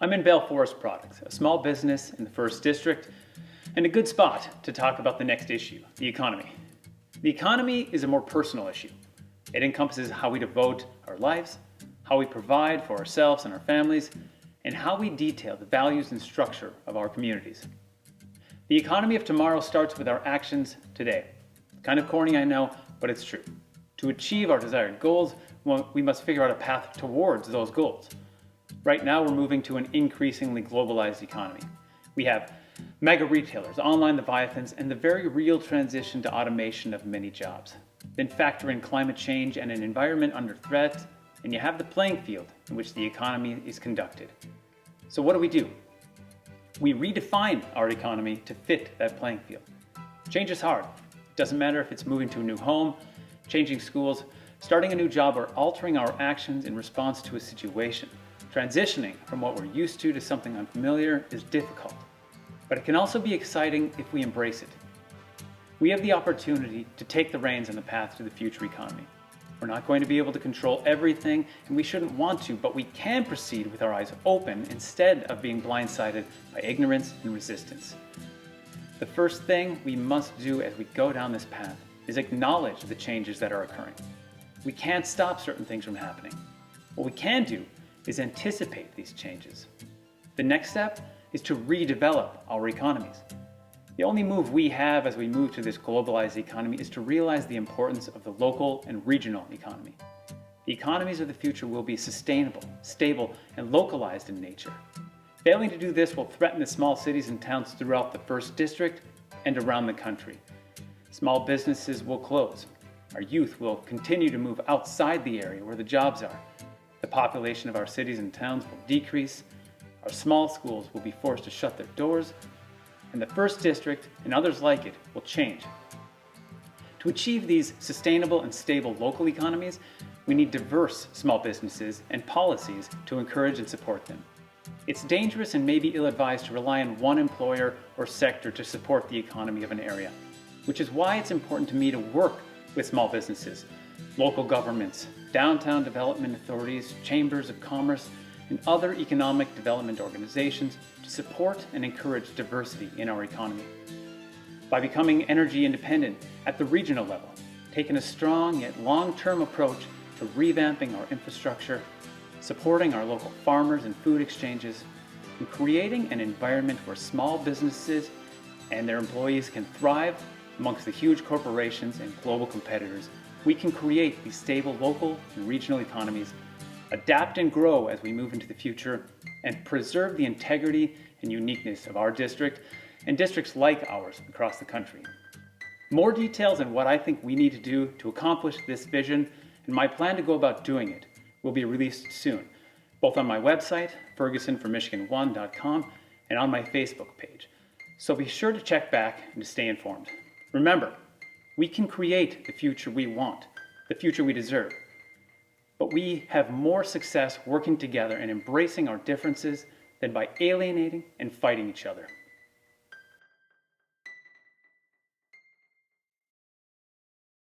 I'm in Bell Forest Products, a small business in the First District, and a good spot to talk about the next issue, the economy. The economy is a more personal issue. It encompasses how we devote our lives, how we provide for ourselves and our families, and how we detail the values and structure of our communities. The economy of tomorrow starts with our actions today. Kind of corny, I know, but it's true. To achieve our desired goals, we must figure out a path towards those goals. Right now, we're moving to an increasingly globalized economy. We have mega retailers, online leviathans, and the very real transition to automation of many jobs. Then factor in climate change and an environment under threat, and you have the playing field in which the economy is conducted. So what do? We redefine our economy to fit that playing field. Change is hard. It doesn't matter if it's moving to a new home, changing schools, starting a new job, or altering our actions in response to a situation. Transitioning from what we're used to something unfamiliar is difficult, but it can also be exciting if we embrace it. We have the opportunity to take the reins on the path to the future economy. We're not going to be able to control everything, and we shouldn't want to, but we can proceed with our eyes open instead of being blindsided by ignorance and resistance. The first thing we must do as we go down this path is acknowledge the changes that are occurring. We can't stop certain things from happening. What we can do is anticipate these changes. The next step is to redevelop our economies. The only move we have as we move to this globalized economy is to realize the importance of the local and regional economy. The economies of the future will be sustainable, stable, and localized in nature. Failing to do this will threaten the small cities and towns throughout the First District and around the country. Small businesses will close. Our youth will continue to move outside the area where the jobs are. The population of our cities and towns will decrease. Our small schools will be forced to shut their doors, and the First District and others like it will change. To achieve these sustainable and stable local economies, we need diverse small businesses and policies to encourage and support them. It's dangerous and maybe ill-advised to rely on one employer or sector to support the economy of an area, which is why it's important to me to work with small businesses, local governments, downtown development authorities, chambers of commerce, and other economic development organizations to support and encourage diversity in our economy. By becoming energy independent at the regional level, taking a strong yet long-term approach to revamping our infrastructure, supporting our local farmers and food exchanges, and creating an environment where small businesses and their employees can thrive amongst the huge corporations and global competitors, we can create these stable local and regional economies, adapt and grow as we move into the future, and preserve the integrity and uniqueness of our district and districts like ours across the country. More details on what I think we need to do to accomplish this vision and my plan to go about doing it will be released soon, both on my website, fergusonformichigan1.com, and on my Facebook page. So be sure to check back and to stay informed. Remember, we can create the future we want, the future we deserve. But we have more success working together and embracing our differences than by alienating and fighting each other.